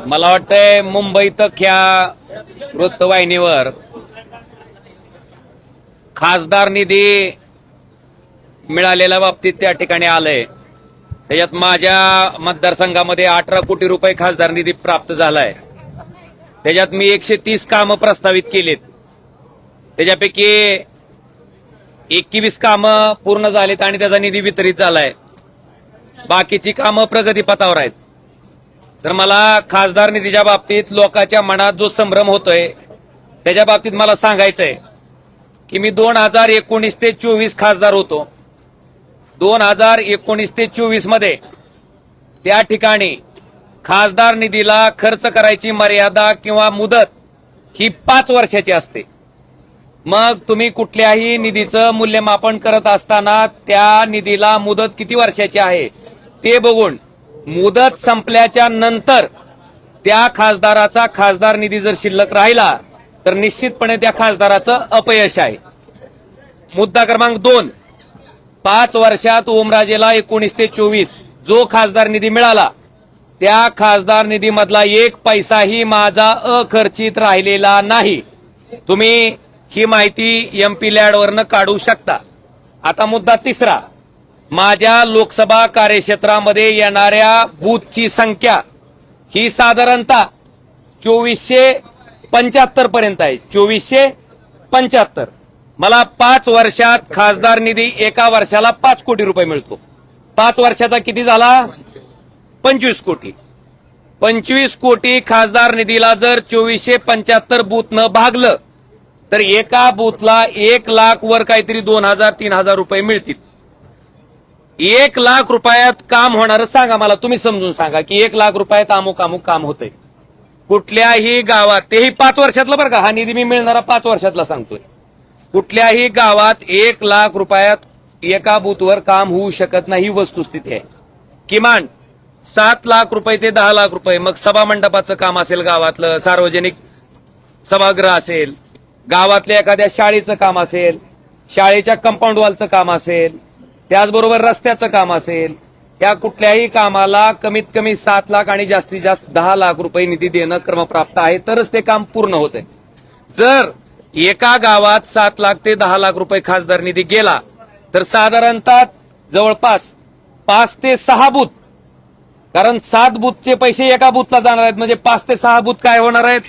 मला वाटतंय मुंबईत ख्या वृत्तवाहिनीवर खासदार निधी मिळालेल्या बाबतीत त्या ठिकाणी आलंय. त्याच्यात माझ्या मतदारसंघामध्ये 18 कोटी रुपये खासदार निधी प्राप्त झालाय. त्याच्यात मी 130 कामं प्रस्तावित केलीत. त्याच्यापैकी 21 कामं पूर्ण झालीत आणि त्याचा निधी वितरित झालाय. बाकीची कामं प्रगतीपथावर आहेत. तर मला खासदार निधीच्या बाबतीत लोकांच्या मनात जो संभ्रम होतोय त्याच्या बाबतीत मला सांगायचंय की मी 2019 ते 24 खासदार होतो. 2019 ते 24 मध्ये त्या ठिकाणी खासदार निधीला खर्च करायची मर्यादा किंवा मुदत ही 5 वर्षाची असते. मग तुम्ही कुठल्याही निधीचं मूल्यमापन करत असताना त्या निधीला मुदत किती वर्षाची आहे ते बघून मुदत संपल्याच्या नंतर त्या खासदाराचा खासदार निधी जर शिल्लक राहिला तर निश्चितपणे त्या खासदाराचं अपयश आहे. मुद्दा क्रमांक 2, 5 वर्षात ओमराजेला 19 ते 24 जो खासदार निधी मिळाला त्या खासदार निधीमधला 1 पैसाही माझा अखर्चित राहिलेला नाही. तुम्ही ही माहिती एमपी लॅडवरनं काढू शकता. आता मुद्दा 3, माझ्या लोकसभा कार्यक्षेत्रामध्ये येणाऱ्या बूथची संख्या ही साधारणतः 2475 पर्यंत आहे. 2475. मला 5 वर्षात खासदार निधी एका वर्षाला 5 कोटी रुपये मिळतो. 5 वर्षाचा किती झाला? 25 कोटी. 25 कोटी खासदार निधीला जर 2475 बूथनं भागलं तर एका बूथला 1 लाख वर काहीतरी 2000-3000 रुपये मिळतील. 1 लाख रुपयात काम होणारं सांगा मला, तुम्ही समजून सांगा की 1 लाख रुपयात अमुक काम होतंय कुठल्याही गावात. तेही 5 वर्षातलं बरं का, हा निधी मी मिळणारा 5 वर्षातला सांगतोय. कुठल्याही गावात 1 लाख रुपयात एका बूथवर काम होऊ शकत नाही, वस्तुस्थिती आहे. किमान 7 लाख रुपये ते 10 लाख रुपये. मग सभा मंडपाचं काम असेल, गावातलं सार्वजनिक सभागृह असेल, गावातल्या एखाद्या शाळेचं काम असेल, शाळेच्या कंपाऊंड वॉलचं काम असेल, त्याचबरोबर रस्त्याचं काम असेल, त्या कुठल्याही कामाला कमीत कमी 7 लाख आणि जास्तीत जास्त 10 लाख रुपये निधी देणं क्रमप्राप्त आहे, तरच ते काम पूर्ण होतंय. जर एका गावात 7 लाख ते 10 लाख रुपये खासदार निधी गेला तर साधारणतः जवळपास 5 ते 6 बूथ, कारण 7 बूथचे पैसे एका बूथला जाणार आहेत, म्हणजे 5 ते 6 बूथ काय होणार आहेत?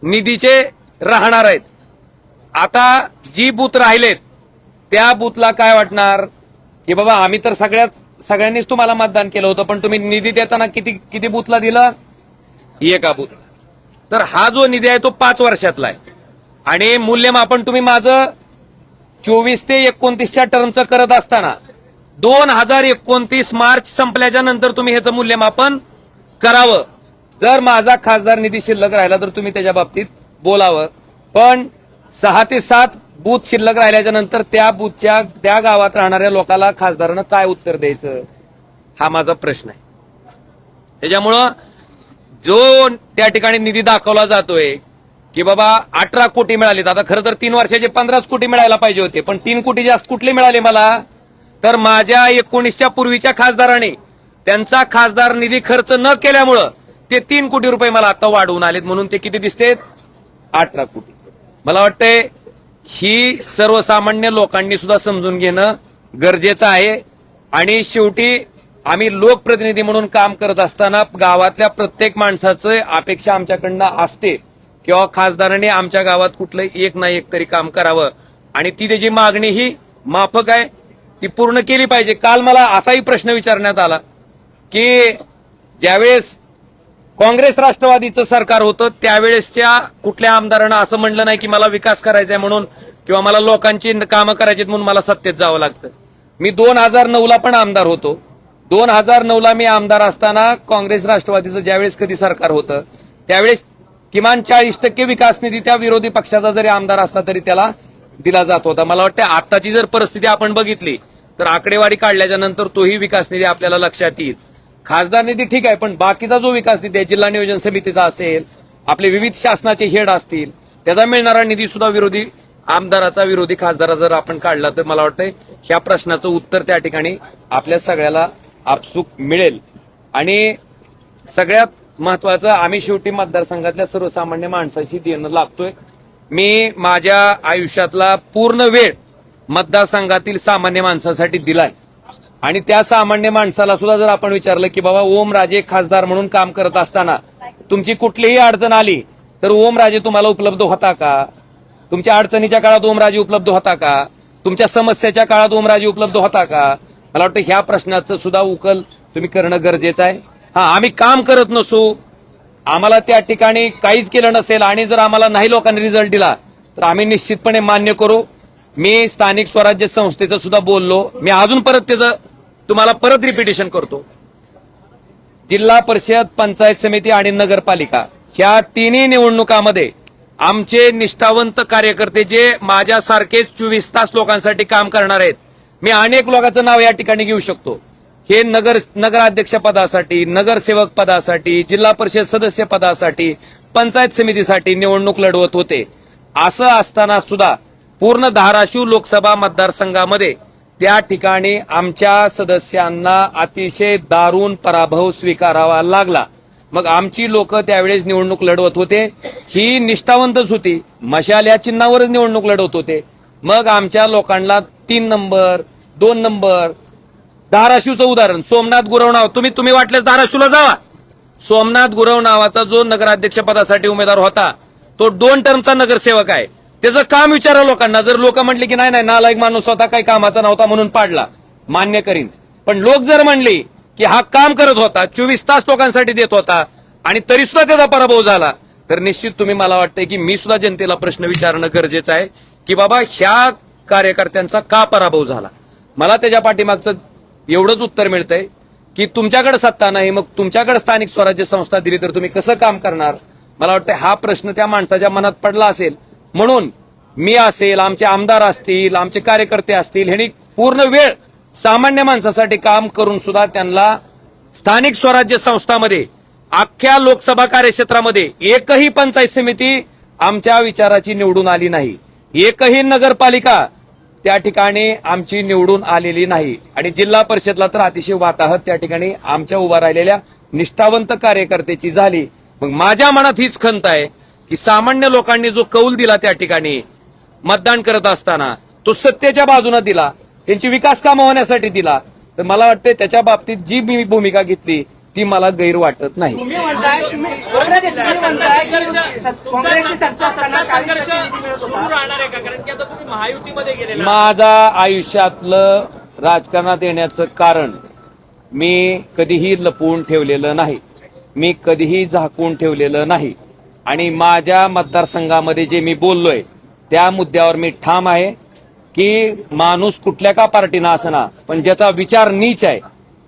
निधीचे राहणार आहेत. आता जी बूथ राहिलेत त्या बूथला काय वाटणार की बाबा आम्ही तर सगळ्यांनीच तुम्हाला मतदान केलं होतं, पण तुम्ही निधी देताना किती बूथला दिलं? एका बूथ. तर हा जो निधी आहे तो 5 वर्षातला आहे आणि मूल्यमापन तुम्ही माझं 24 ते 29च्या टर्मचं करत असताना 2029 मार्च संपल्याच्या नंतर तुम्ही ह्याचं मूल्यमापन करावं. जर माझा खासदार निधी शिल्लक राहिला तर तुम्ही त्याच्या बाबतीत बोलावं. पण 6 ते 7 बूथ शिल्लक राहिल्याच्या नंतर त्या बूथच्या त्या गावात राहणाऱ्या लोकांना खासदारानं काय उत्तर द्यायचं, हा माझा प्रश्न आहे. त्याच्यामुळं जो त्या ठिकाणी निधी दाखवला जातोय की बाबा 18 कोटी मिळालेत, आता खरं तर 3 वर्षाचे 15 कोटी मिळायला पाहिजे होते, पण 3 कोटी जास्त कुठले मिळाले मला? तर माझ्या 19च्या पूर्वीच्या खासदारांनी त्यांचा खासदार निधी खर्च न केल्यामुळं ते 3 कोटी रुपये मला आता वाढवून आलेत, म्हणून ते किती दिसतेत? 18 कोटी. मला वाटतंय ही सर्वसामान्य लोकांनी सुद्धा समजून घेणं गरजेचं आहे. आणि शेवटी आम्ही लोकप्रतिनिधी म्हणून काम करत असताना गावातल्या प्रत्येक माणसाचं अपेक्षा आमच्याकडनं असते किंवा खासदारांनी आमच्या गावात कुठलं एक ना एक तरी काम करावं आणि ती त्याची मागणी ही माफक आहे, ती पूर्ण केली पाहिजे. काल मला असाही प्रश्न विचारण्यात आला की ज्यावेळेस काँग्रेस राष्ट्रवादीचं सरकार होतं त्यावेळेसच्या कुठल्या आमदारांना असं म्हणलं नाही की मला विकास करायचा आहे म्हणून किंवा मला लोकांची कामं करायची म्हणून मला सत्तेत जावं लागतं. मी 2009ला पण आमदार होतो. 2009ला मी आमदार असताना काँग्रेस राष्ट्रवादीचं ज्यावेळेस कधी सरकार होतं त्यावेळेस किमान 40% विकास निधी त्या विरोधी पक्षाचा जरी आमदार असला तरी त्याला दिला जात होता. मला वाटतं आताची जर परिस्थिती आपण बघितली तर आकडेवारी काढल्याच्या नंतर तोही विकास निधी आपल्याला लक्षात येईल. खासदार निधी ठीक आहे, पण बाकीचा जो विकास निधी आहे, जिल्हा नियोजन समितीचा असेल, आपले विविध शासनाचे हेड असतील, त्याचा मिळणारा निधी सुद्धा विरोधी आमदाराचा, विरोधी खासदारा जर आपण काढला तर मला वाटतंय ह्या प्रश्नाचं उत्तर त्या ठिकाणी आपल्या सगळ्याला आपसूक मिळेल. आणि सगळ्यात महत्वाचं, आम्ही शेवटी मतदारसंघातल्या सर्वसामान्य माणसाशी देणं लागतोय. मी माझ्या आयुष्यातला पूर्ण वेळ मतदारसंघातील सामान्य माणसासाठी दिलाय आणि त्या सामान्य माणसाला सुद्धा जर आपण विचारलं की बाबा ओमराजे खासदार म्हणून काम करत असताना तुमची कुठलीही अडचण आली तर ओमराजे तुम्हाला उपलब्ध होता का? तुमच्या अडचणीच्या काळात ओमराजे उपलब्ध होता का? तुमच्या समस्येच्या काळात ओमराजे उपलब्ध होता का? मला वाटतं ह्या प्रश्नाचं सुद्धा उकल तुम्ही करणं गरजेचं आहे. आम्ही काम करत नसू, आम्हाला त्या ठिकाणी काहीच केलं नसेल आणि जर आम्हाला नाही लोकांनी रिझल्ट दिला तर आम्ही निश्चितपणे मान्य करू. मी स्थानिक स्वराज्य संस्थेचं सुद्धा बोललो. मी अजून परत त्याचं तुम्हाला परत रिपिटेशन करतो. जिल्हा परिषद, पंचायत समिती आणि नगरपालिका ह्या तिन्ही निवडणुकामध्ये आमचे निष्ठावंत कार्यकर्ते जे माझ्यासारखेच 24 तास लोकांसाठी काम करणार आहेत, मी अनेक लोकांचं नाव या ठिकाणी घेऊ शकतो. हे नगराध्यक्ष पदासाठी, नगरसेवक पदासाठी, जिल्हा परिषद सदस्य पदासाठी, पंचायत समितीसाठी निवडणूक लढवत होते. असं असताना सुद्धा पूर्ण धाराशिव लोकसभा मतदारसंघामध्ये त्या ठिकाणी आमच्या सदस्यांना अतिशय दारुण पराभव स्वीकारावा लागला. मग आमची लोक त्यावेळेस निवडणूक लढवत होते, ही निष्ठावंतच होती, मशाल या चिन्हावरच निवडणूक लढवत होते. मग आमच्या लोकांना 3 नंबर 2 नंबर, धाराशिवचं उदाहरण सोमनाथ गुरव नाव, तुम्ही वाटल्यास धाराशिवला जावा. सोमनाथ गुरव नावाचा जो नगराध्यक्ष पदासाठी उमेदवार होता तो 2 टर्मचा नगरसेवक आहे. त्याचं काम विचारा लोकांना. जर लोक म्हटले की नाही नालायक माणूस होता, काही कामाचा नव्हता म्हणून पाडला, मान्य करीन. पण लोक जर म्हणले की हा काम करत होता, 24 तास लोकांसाठी देत होता आणि तरी सुद्धा त्याचा पराभव झाला, तर निश्चित तुम्ही, मला वाटतंय की मी सुद्धा जनतेला प्रश्न विचारणं गरजेचं आहे की बाबा ह्या कार्यकर्त्यांचा का पराभव झाला. मला त्याच्या पाठीमागचं एवढंच उत्तर मिळतंय की तुमच्याकडे सत्ता नाही, मग तुमच्याकडे स्थानिक स्वराज्य संस्था दिली तर तुम्ही कसं काम करणार. मला वाटतं हा प्रश्न त्या माणसाच्या मनात पडला असेल म्हणून मी असेल, आमचे आमदार असतील, आमचे कार्यकर्ते असतील, ह्यांनी पूर्ण वेळ सामान्य माणसासाठी काम करून सुद्धा त्यांना स्थानिक स्वराज्य संस्थांमध्ये अख्ख्या लोकसभा कार्यक्षेत्रामध्ये एकही पंचायत समिती आमच्या विचाराची निवडून आली नाही, एकही नगरपालिका त्या ठिकाणी आमची निवडून आलेली नाही आणि जिल्हा परिषदला तर अतिशय वाताहत त्या ठिकाणी आमच्या उभा राहिलेल्या निष्ठावंत कार्यकर्त्याची झाली. मग माझ्या मनात हीच खंत आहे की सामान्य लोकांनी जो कौल दिला त्या ठिकाणी मतदान करत असताना तो सत्तेच्या बाजूने दिला, त्यांची विकास कामं होण्यासाठी दिला, तर मला वाटतं त्याच्या बाबतीत जी मी भूमिका घेतली ती मला गैर वाटत नाही. माझा आयुष्यातलं राजकारणात येण्याचं कारण मी कधीही लपवून ठेवलेलं नाही, मी कधीही झाकून ठेवलेलं नाही आणि माझ्या मतदारसंघामध्ये जे मी बोललोय त्या मुद्द्यावर मी ठाम आहे की माणूस कुठल्या का पार्टीना असना, पण ज्याचा विचार नीच आहे,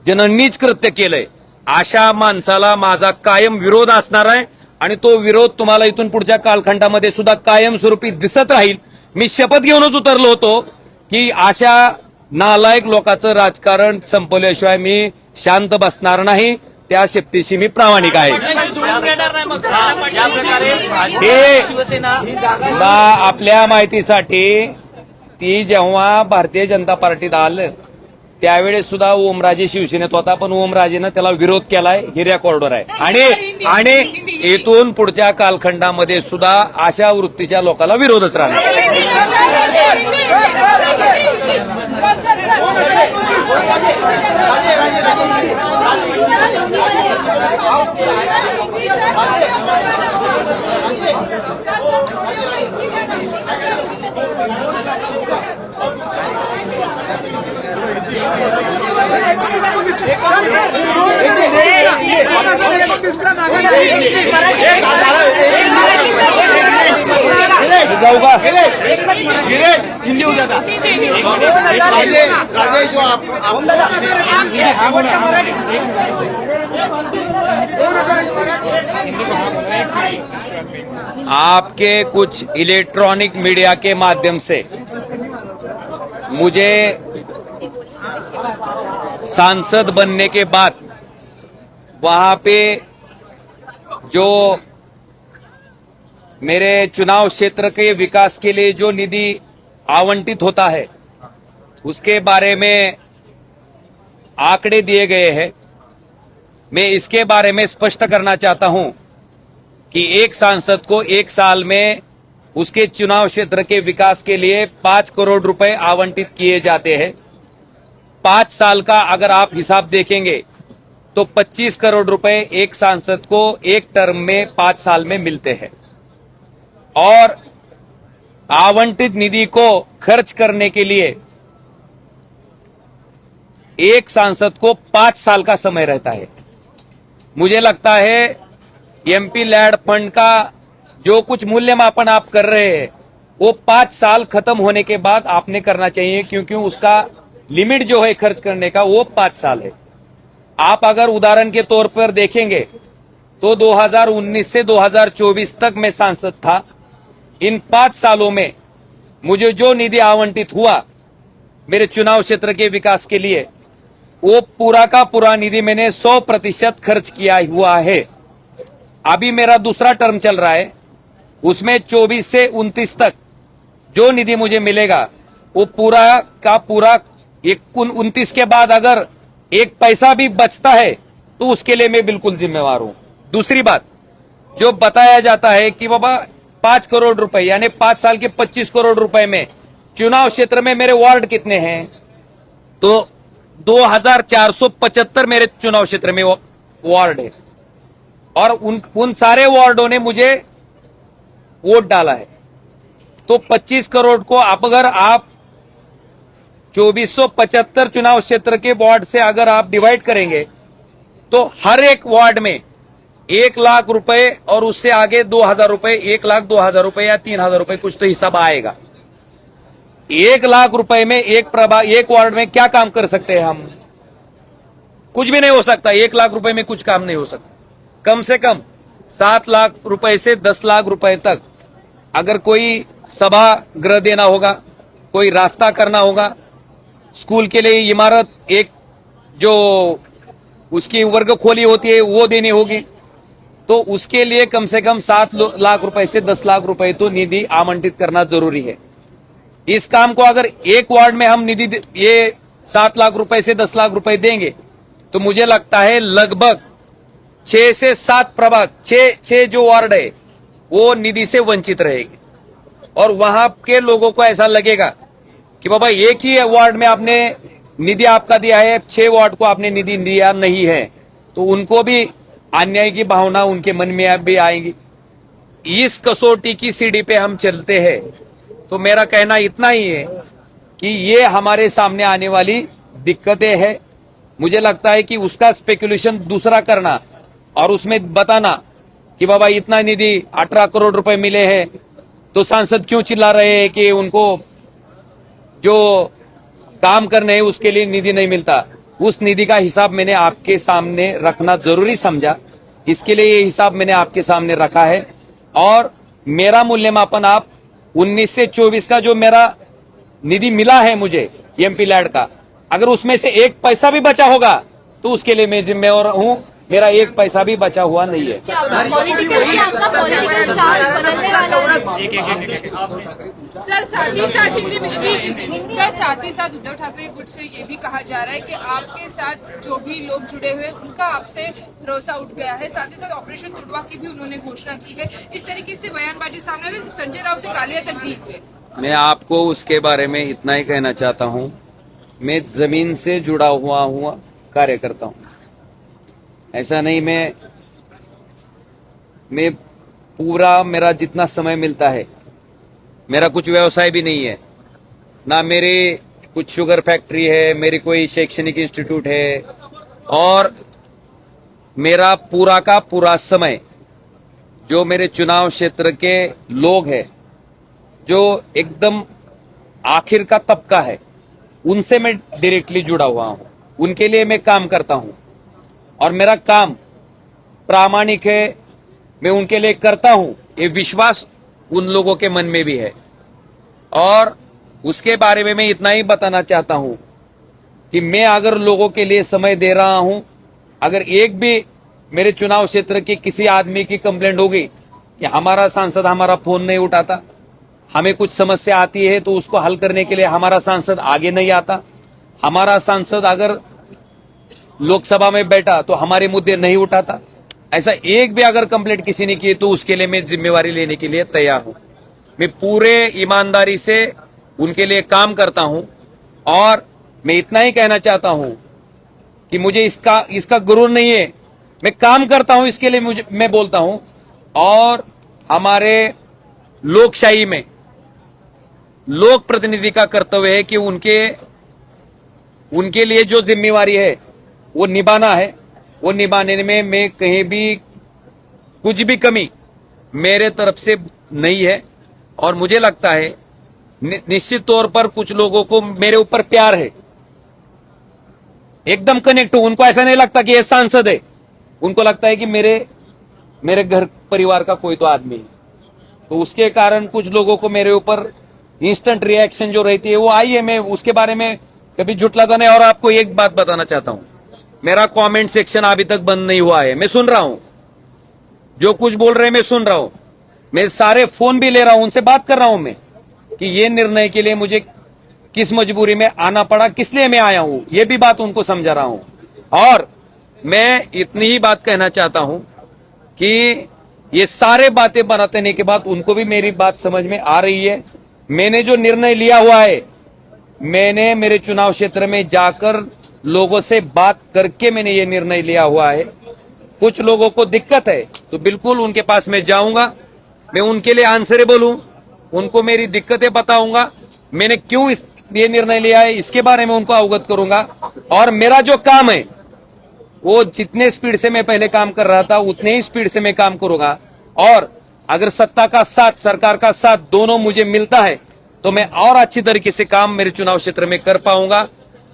ज्यानं नीच कृत्य केलंय, अशा माणसाला माझा कायम विरोध असणार आहे आणि तो विरोध तुम्हाला इथून पुढच्या कालखंडामध्ये सुद्धा कायमस्वरूपी दिसत राहील. मी शपथ घेऊनच उतरलो होतो की अशा नालायक लोकांचं राजकारण संपवल्याशिवाय मी शांत बसणार नाही. त्या शक्तीशी मी प्रामाणिक आहे. आपल्या माहितीसाठी ती जेव्हा भारतीय जनता पार्टीत आलं त्यावेळेस सुद्धा ओमराजे शिवसेनेत होता, पण ओमराजेनं त्याला विरोध केलाय, ही रेकॉर्डवर आहे आणि इथून पुढच्या कालखंडामध्ये सुद्धा अशा वृत्तीच्या लोकांना विरोधच राहणार. जाऊ का हिंदी हो जाता आपके कुछ इलेक्ट्रॉनिक मीडिया के माध्यम से मुझे सांसद बनने के बाद वहां पे जो मेरे चुनाव क्षेत्र के विकास के लिए जो निधि आवंटित होता है उसके बारे में आंकड़े दिए गए हैं मैं इसके बारे में स्पष्ट करना चाहता हूं कि एक सांसद को एक साल में उसके चुनाव क्षेत्र के विकास के लिए 5 करोड़ रुपए आवंटित किए जाते हैं। 5 साल का अगर आप हिसाब देखेंगे तो 25 करोड़ रुपए एक सांसद को एक टर्म में 5 साल में मिलते हैं और आवंटित निधि को खर्च करने के लिए एक सांसद को 5 साल का समय रहता है। मुझे लगता है एमपी लैड फंड का जो कुछ मूल्यमापन आप कर रहे हैं वो 5 साल खत्म होने के बाद आपने करना चाहिए, क्योंकि उसका लिमिट जो है खर्च करने का वो 5 साल है। आप अगर उदाहरण के तौर पर देखेंगे तो 2019 से 2024 तक मैं सांसद था। इन 5 सालों में मुझे जो निधि आवंटित हुआ मेरे चुनाव क्षेत्र के विकास के लिए, वो पूरा का पूरा निधि मैंने 100% खर्च किया हुआ है। अभी मेरा दूसरा टर्म चल रहा है, उसमें 24 से 29 तक जो निधि मुझे मिलेगा वो पूरा का पूरा 29 के बाद अगर एक पैसा भी बचता है तो उसके लिए मैं बिल्कुल जिम्मेवार हूं। दूसरी बात, जो बताया जाता है कि बाबा 5 करोड़ रुपए यानी 5 साल के 25 करोड़ रुपए में चुनाव क्षेत्र में मेरे वार्ड कितने हैं, तो 2475 मेरे चुनाव क्षेत्र में वार्ड है और उन सारे वार्डों ने मुझे वोट डाला है। तो 25 करोड़ को अगर आप 2475 चुनाव क्षेत्र के वार्ड से अगर आप डिवाइड करेंगे तो हर एक वार्ड में 1 लाख रुपए और उससे आगे 2000 रुपए, 1 लाख 2000 रुपए या 3000 रुपए कुछ तो हिसाब आएगा। 1 लाख रुपए में एक वार्ड में क्या काम कर सकते हैं हम? कुछ भी नहीं हो सकता। 1 लाख रुपए में कुछ काम नहीं हो सकता। कम से कम 7 लाख रुपए से 10 लाख रुपए तक अगर कोई सभागृह देना होगा, कोई रास्ता करना होगा, स्कूल के लिए इमारत एक जो उसकी वर्ग खोली होती है वो देनी होगी, तो उसके लिए कम से कम 7 लाख रुपए से 10 लाख रुपए तो निधि आवंटित करना जरूरी है। इस काम को अगर एक वार्ड में हम निधि ये 7 लाख रुपए से 10 लाख रुपए देंगे तो मुझे लगता है लगभग 6 से 7 प्रभाग 6 जो वार्ड है वो निधि से वंचित रहेगी और वहां के लोगों को ऐसा लगेगा कि बाबा एक ही वार्ड में आपने निधि आपका दिया है, 6 वार्ड को आपने निधि दिया नहीं है, तो उनको भी अन्याय की भावना उनके मन में भी आएगी। इस कसौटी की सीढ़ी पे हम चलते हैं। तो मेरा कहना इतना ही है कि ये हमारे सामने आने वाली दिक्कतें हैं। मुझे लगता है कि उसका स्पेकुलेशन दूसरा करना और उसमें बताना कि बाबा इतना निधि 18 करोड़ रुपए मिले हैं, तो सांसद क्यों चिल्ला रहे हैं कि उनको जो काम करने हैं उसके लिए निधि नहीं मिलता। उस निधि का हिसाब मैंने आपके सामने रखना जरूरी समझा, इसके लिए ये हिसाब मैंने आपके सामने रखा है। और मेरा मूल्यमापन आप 19 से 24 का जो मेरा निधि मिला है मुझे एमपी लैड का, अगर उसमें से 1 पैसा भी बचा होगा तो उसके लिए मैं जिम्मेवार हूं। मेरा 1 पैसा भी बचा हुआ नहीं है। सर साथ ही साथ उद्धव ठाकरे गुट से ये भी कहा जा रहा है कि आपके साथ जो भी लोग जुड़े हुए उनका आपसे भरोसा उठ गया है। साथ ही साथ ऑपरेशन तुड़वा की भी उन्होंने घोषणा की है। इस तरीके से बयानबाजी सामने संजय राउत ने गालियां तक दी हुई। मैं आपको उसके बारे में इतना ही कहना चाहता हूं, मैं जमीन से जुड़ा हुआ कार्यकर्ता हूं। ऐसा नहीं मैं पूरा मेरा जितना समय मिलता है, मेरा कुछ व्यवसाय भी नहीं है ना, मेरी कुछ शुगर फैक्ट्री है, मेरी कोई शैक्षणिक इंस्टीट्यूट है, और मेरा पूरा का पूरा समय जो मेरे चुनाव क्षेत्र के लोग हैं, जो एकदम आखिर का तबका है, उनसे मैं डायरेक्टली जुड़ा हुआ हूं। उनके लिए मैं काम करता हूं और मेरा काम प्रामाणिक है, मैं उनके लिए करता हूं, ये विश्वास उन लोगों के मन में भी है। और उसके बारे में मैं इतना ही बताना चाहता हूं कि मैं अगर लोगों के लिए समय दे रहा हूं, अगर एक भी मेरे चुनाव क्षेत्र के किसी आदमी की कंप्लेंट होगी कि हमारा सांसद हमारा फोन नहीं उठाता, हमें कुछ समस्या आती है तो उसको हल करने के लिए हमारा सांसद आगे नहीं आता, हमारा सांसद अगर लोकसभा में बैठा तो हमारे मुद्दे नहीं उठाता। ऐसा एक भी अगर कंप्लेंट किसी ने की तो उसके लिए मैं जिम्मेवारी लेने के लिए तैयार हूं। मैं पूरे ईमानदारी से उनके लिए काम करता हूं और मैं इतना ही कहना चाहता हूं कि मुझे इसका गुरूर नहीं है। मैं काम करता हूं, इसके लिए मैं बोलता हूं। और हमारे लोकशाही में लोक प्रतिनिधि का कर्तव्य है कि उनके लिए जो जिम्मेवारी है वो निभाना है। वो निभाने में मैं कहीं भी कुछ भी कमी मेरे तरफ से नहीं है। और मुझे लगता है निश्चित तौर पर कुछ लोगों को मेरे ऊपर प्यार है, एकदम कनेक्ट हूं। उनको ऐसा नहीं लगता कि ये सांसद है, उनको लगता है कि मेरे घर परिवार का कोई तो आदमी है। तो उसके कारण कुछ लोगों को मेरे ऊपर इंस्टेंट रिएक्शन जो रहती है वो आई है। मैं उसके बारे में कभी झुटलाता नहीं। और आपको एक बात बताना चाहता हूं, मेरा कमेंट सेक्शन अभी तक बंद नहीं हुआ है। मैं सुन रहा हूं, जो कुछ बोल रहे हैं मैं सुन रहा हूं। मैं सारे फोन भी ले रहा हूं, उनसे बात कर रहा हूं मैं कि ये निर्णय के लिए मुझे किस मजबूरी में आना पड़ा, किस लिए मैं आया हूं, ये भी बात उनको समझा रहा हूं। और मैं इतनी ही बात कहना चाहता हूं कि ये सारे बातें बनाने के बाद उनको भी मेरी बात समझ में आ रही है। मैंने जो निर्णय लिया हुआ है, मैंने मेरे चुनाव क्षेत्र में जाकर लोगों से बात करके मैंने ये निर्णय लिया हुआ है। कुछ लोगों को दिक्कत है तो बिल्कुल उनके पास मैं जाऊंगा, मैं उनके लिए आंसरेबल हूं, उनको मेरी दिक्कतें बताऊंगा, मैंने क्यों ये निर्णय लिया है इसके बारे में उनको अवगत करूंगा। और मेरा जो काम है वो जितने स्पीड से मैं पहले काम कर रहा था उतने ही स्पीड से मैं काम करूंगा। और अगर सत्ता का साथ, सरकार का साथ दोनों मुझे मिलता है तो मैं और अच्छी तरीके से काम मेरे चुनाव क्षेत्र में कर पाऊंगा।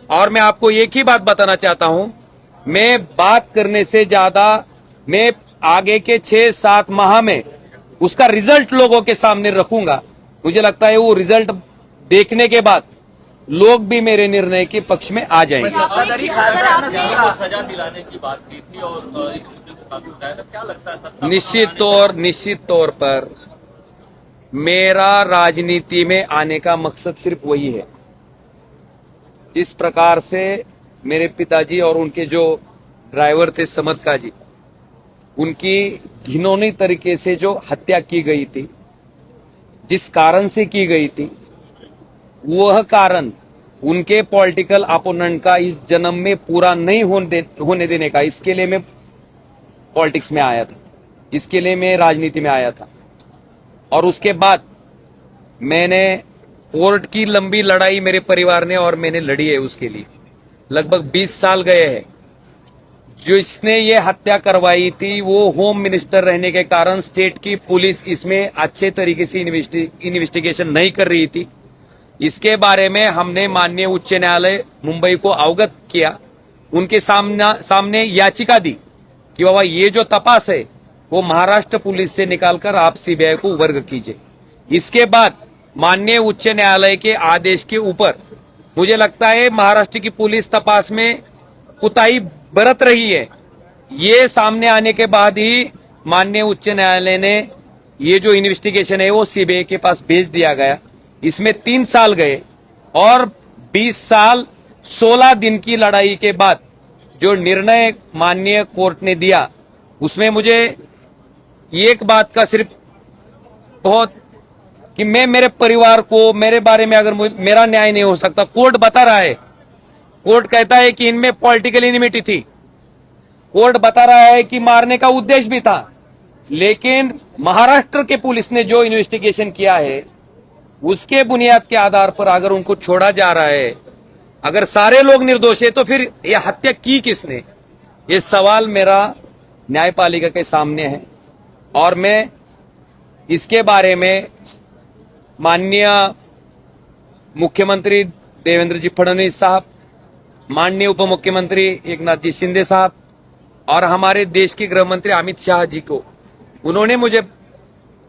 और मैं आपको एक ही बात बताना चाहता हूं, मैं बात करने से ज्यादा मैं आगे के 6-7 माह में उसका रिजल्ट लोगों के सामने रखूंगा। मुझे लगता है वो रिजल्ट देखने के बाद लोग भी मेरे निर्णय के पक्ष में आ जाएंगे। सजा दिलाने की बात की थी और इस मुद्दे को काफी उठाया था, क्या लगता है सत्ता निश्चित तौर पर मेरा राजनीति में आने का मकसद सिर्फ वही है। जिस प्रकार से मेरे पिताजी और उनके जो ड्राइवर थे समदका जी, उनकी घिनौनी तरीके से जो हत्या की गई थी, जिस कारण से की गई थी, वह कारण उनके पॉलिटिकल अपोनेंट का इस जन्म में पूरा नहीं होने देने का, इसके लिए मैं पॉलिटिक्स में आया था, इसके लिए मैं राजनीति में आया था। और उसके बाद मैंने कोर्ट की लंबी लड़ाई मेरे परिवार ने और मैंने लड़ी है उसके लिए। लगभग 20 साल गए हैं। जिसने ये हत्या करवाई थी वो होम मिनिस्टर रहने के कारण स्टेट की पुलिस इसमें अच्छे तरीके से इन्वेस्टिगेशन नहीं कर रही थी। इसके बारे में हमने माननीय उच्च न्यायालय मुंबई को अवगत किया, उनके सामने याचिका दी कि बाबा ये जो तपास है वो महाराष्ट्र पुलिस से निकालकर आप सीबीआई को वर्ग कीजिए। इसके बाद माननीय उच्च न्यायालय के आदेश के ऊपर मुझे लगता है महाराष्ट्र की पुलिस तपास में कुताही बरत रही है। ये सामने आने के बाद ही माननीय उच्च न्यायालय ने ये जो इन्वेस्टिगेशन है वो सीबीआई के पास भेज दिया गया। इसमें 3 साल गए और 20 साल 16 दिन की लड़ाई के बाद जो निर्णय माननीय कोर्ट ने दिया उसमें मुझे एक बात का सिर्फ बहुत कि मैं मेरे परिवार को, मेरे बारे में अगर मेरा न्याय नहीं हो सकता, कोर्ट बता रहा है, कोर्ट कहता है कि इनमें पॉलिटिकल इनिमिटी थी, कोर्ट बता रहा है कि मारने का उद्देश्य भी था, लेकिन महाराष्ट्र के पुलिस ने जो इन्वेस्टिगेशन किया है उसके बुनियाद के आधार पर अगर उनको छोड़ा जा रहा है, अगर सारे लोग निर्दोष है तो फिर यह हत्या की किसने? ये सवाल मेरा न्यायपालिका के सामने है। और मैं इसके बारे में माननीय मुख्यमंत्री देवेंद्र जी फडणवीस साहब, माननीय उप मुख्यमंत्री एकनाथ जी शिंदे साहब और हमारे देश के गृह मंत्री अमित शाह जी को, उन्होंने मुझे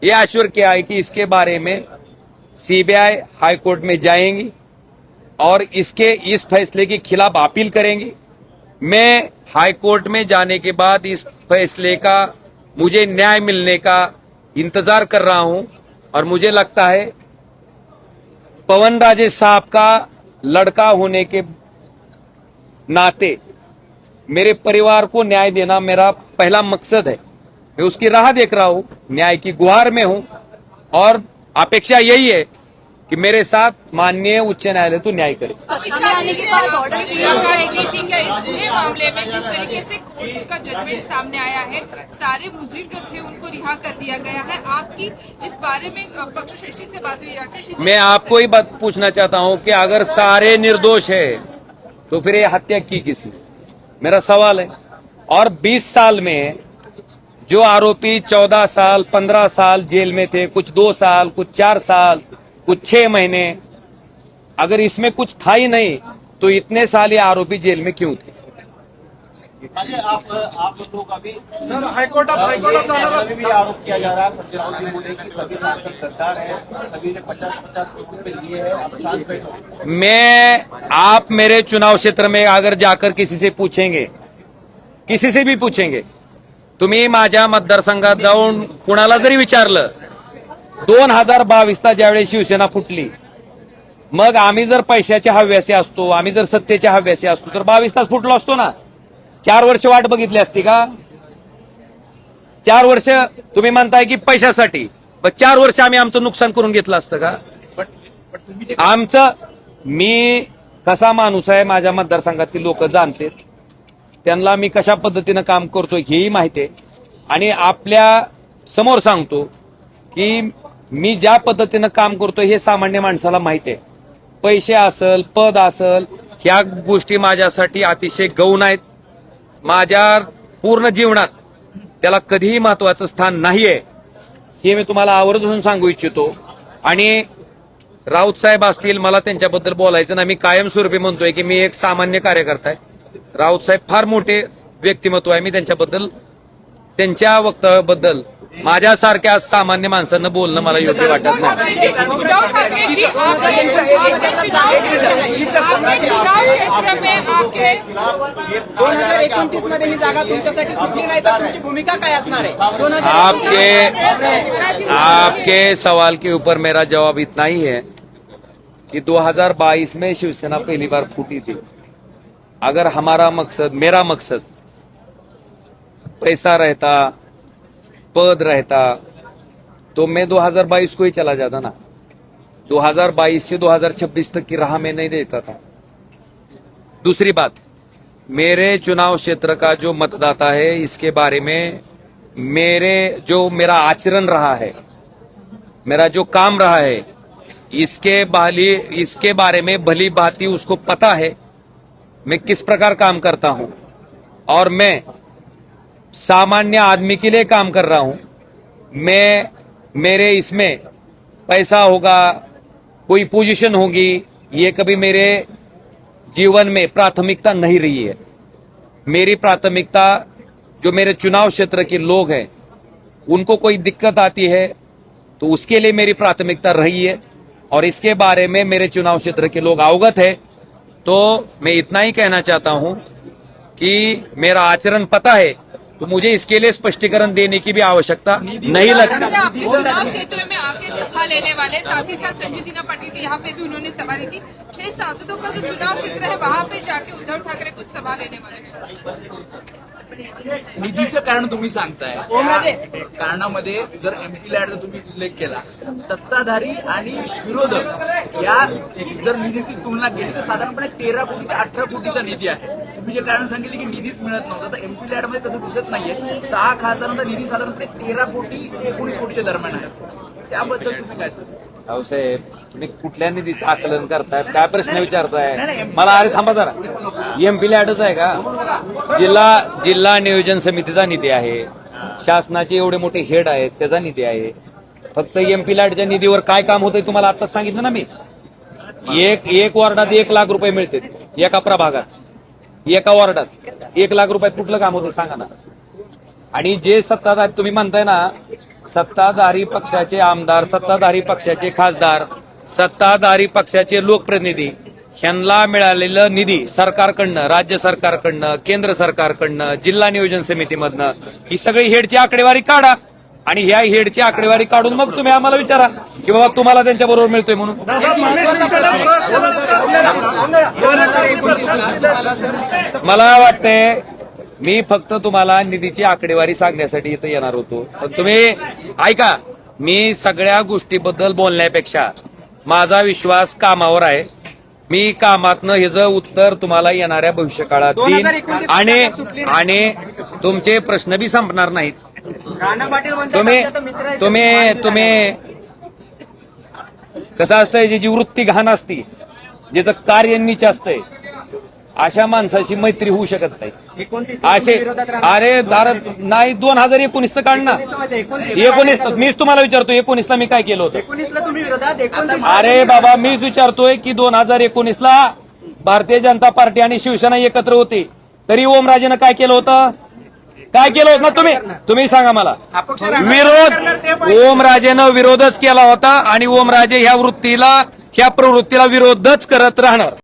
ये आश्वस्त किया है कि इसके बारे में सीबीआई हाई कोर्ट में जाएंगी और इस फैसले के खिलाफ अपील करेंगी। मैं हाई कोर्ट में जाने के बाद इस फैसले का मुझे न्याय मिलने का इंतजार कर रहा हूं। और मुझे लगता है पवन राजेश साहब का लड़का होने के नाते मेरे परिवार को न्याय देना मेरा पहला मकसद है। मैं उसकी राह देख रहा हूं, न्याय की गुहार में हूं और अपेक्षा यही है कि मेरे साथ माननीय उच्च न्यायालय तो न्याय करे। ठीक है, इस पूरे मामले में जिस तरीके से कोर्ट का जजमेंट सामने आया है, सारे मुजरिम जो थे उनको रिहा कर दिया गया है, आपकी इस बारे में पक्षश्रेष्ठी से बात हुई है? मैं आपको ही बात पूछना चाहता हूं कि अगर सारे निर्दोष है तो फिर ये हत्या की किसने, मेरा सवाल है। और 20 साल में जो आरोपी 14 साल 15 साल जेल में थे, कुछ 2 साल, कुछ 4 साल, कुछ 6 महीने, अगर इसमें कुछ था ही नहीं तो इतने साल ये आरोपी जेल में क्यों थे? आप लोग अभी सर हाईकोर्ट अभी भी आरोप किया जा रहा है। संजय राउत जी बोले कि सभी सांसद गद्दार हैं, सभी ने 50-50 करोड़ रुपए लिए हैं, आप शांत बैठो। आप मेरे चुनाव क्षेत्र में अगर जाकर किसी से पूछेंगे, किसी से भी पूछेंगे, तुम्ही माझ्या मतदारसंघात जाऊन कुणाला जरी विचारलं 2022ला ज्यावेळेस शिवसेना फुटली, मग आम्ही जर पैशाच्या हव्यासी असतो, आम्ही जर सत्तेच्या हव्यासी असतो तर 22लाच फुटलो असतो ना। 4 वर्ष वाट बघितली असती का? 4 वर्ष तुम्ही म्हणताय की पैशासाठी, मग 4 वर्ष आम्ही आमचं नुकसान करून घेतलं असतं का? आमचं, मी कसा माणूस आहे माझ्या मतदारसंघातील लोक जाणतात, त्यांना मी कशा पद्धतीनं काम करतोय हेही माहिती आहे आणि आपल्या समोर सांगतो की मी ज्या पद्धतीनं काम करतोय हे सामान्य माणसाला माहिती आहे। पैसे असेल, पद असेल, ह्या गोष्टी माझ्यासाठी अतिशय गौण आहेत। माझ्या पूर्ण जीवनात त्याला कधीही महत्वाचं स्थान नाहीये, हे मी तुम्हाला आवर्जून सांगू इच्छितो। आणि राऊत साहेब असतील, मला त्यांच्याबद्दल बोलायचं ना, मी कायमस्वरूपी म्हणतोय की मी एक सामान्य कार्यकर्ता आहे। राऊत साहेब फार मोठे व्यक्तिमत्व आहे, मी त्यांच्याबद्दल, त्यांच्या वक्तव्याबद्दल माझ्यासारख्या सामान्य माणसांना बोलणं मला योग्य वाटत नाही। उद्धव ठाकरे जी, चुनाव क्षेत्र में आके 2029 मध्ये ही जागा तुमच्यासाठी सुटली नाही तर तुमची भूमिका काय असणार आहे? आपके सवाल के ऊपर मेरा जवाब इतना ही है कि 2022 में शिवसेना पहली बार फूटी थी। अगर हमारा मकसद, मेरा मकसद पैसा रहता, पद रहता, तो मैं 2022 को ही चला जाता ना। 2022 से 2026 तक की राह में नहीं देता था। दूसरी बात, मेरे चुनाव क्षेत्र का जो मतदाता है, इसके बारे में मेरा आचरण रहा है, मेरा जो काम रहा है, इसके बारे में भली भांति उसको पता है मैं किस प्रकार काम करता हूं और मैं सामान्य आदमी के लिए काम कर रहा हूं। मेरे इसमें पैसा होगा, कोई पोजीशन होगी, ये कभी मेरे जीवन में प्राथमिकता नहीं रही है। मेरी प्राथमिकता जो मेरे चुनाव क्षेत्र के लोग हैं, उनको कोई दिक्कत आती है तो उसके लिए मेरी प्राथमिकता रही है और इसके बारे में मेरे चुनाव क्षेत्र के लोग अवगत है। तो मैं इतना ही कहना चाहता हूं कि मेरा आचरण पता है, तो मुझे इसके लिए स्पष्टीकरण देने की भी आवश्यकता नहीं लगती। चुनाव क्षेत्र में आके सभा लेने वाले, साथ ही साथ संजय दीना पाटिल के यहाँ पे भी उन्होंने सभा ली थी। 6 सांसदों का जो चुनाव क्षेत्र है वहां पे जाके उद्धव ठाकरे कुछ सभा लेने वाले हैं। निधीचं कारण तुम्ही सांगताय, त्या कारणामध्ये जर एमपी लॅडचा तुम्ही उल्लेख केला, सत्ताधारी आणि विरोधक या जर निधीची तुलना केली तर साधारणपणे 13 कोटी ते 18 कोटीचा निधी आहे। तुम्ही जे कारण सांगितले की निधीच मिळत नव्हता, तर एमपी लॅड मध्ये तसं दिसत नाहीये। 6 खासदारांचा निधी साधारणपणे 13 कोटी ते 19 कोटीच्या दरम्यान आहे, त्याबद्दल तुम्ही काय सांगता? साहेब, तुम्ही कुठल्या निधीचं आकलन करताय, काय प्रश्न विचारताय मला? अरे थांबा जरा, एमपी लॅडच आहे का? जिल्हा नियोजन समितीचा निधी आहे, शासनाचे एवढे मोठे हेड आहेत त्याचा निधी आहे। फक्त एमपी लॅडच्या निधीवर काय काम होतंय तुम्हाला आताच सांगितलं ना मी। एक वॉर्डात 1 लाख रुपये मिळते, एका प्रभागात, एका वॉर्डात 1 लाख रुपयात कुठलं काम होतं सांगा ना। आणि जे सत्ताधारी तुम्ही म्हणताय ना, सत्ताधारी पक्षाचे आमदार, सत्ताधारी पक्षाचे खासदार, सत्ताधारी पक्षाचे लोकप्रतिनिधी, ह्यांना मिळालेलं निधी सरकारकडनं, राज्य सरकारकडनं, केंद्र सरकारकडनं, जिल्हा नियोजन समितीमधनं, ही सगळी हेडची आकडेवारी काढा आणि ह्या हेडची आकडेवारी काढून मग तुम्ही आम्हाला विचारा की बाबा तुम्हाला त्यांच्या बरोबर मिळतोय म्हणून। मला वाटतंय मी फक्त तुम्हाला निधीची आकडेवारी सांगण्यासाठी इथं येणार होतो. पण तुम्ही ऐका, मी सगळ्या गोष्टीबद्दल बोलण्यापेक्षा माझा विश्वास कामावर आहे. मी कामातनं ह्याचं उत्तर तुम्हाला येणाऱ्या भविष्यकाळात देईन 2029 आणि तुमचे प्रश्न बी संपणार नाहीत. राणा पाटील म्हणतात, तुम्ही आमच्या तर मित्र आहेत, तुम्ही तुम्ही कसं असतंय, जी वृत्ती घाण असती, ज्याचं कार्य नीच असतंय, अशा माणसाची मैत्री होऊ शकत नाही. 29 ला असे तुम्ही विरोधात राहणार. अरे दार नाही 2019चं काढ ना. 19 मीच तुम्हाला विचारतो, 19ला मी काय केलं होतं? 19 ला तुम्ही विरोधात 29 अरे बाबा, मीच विचारतोय की 2019ला भारतीय जनता पार्टी आणि शिवसेना एकत्र होती, तरी ओमराजेनं काय केलं होतं? काय केलं होतं ना? तुम्ही सांगा मला. विरोध ओमराजेनं विरोधच केला होता आणि ओमराजे ह्या प्रवृत्तीला विरोधच करत राहणार.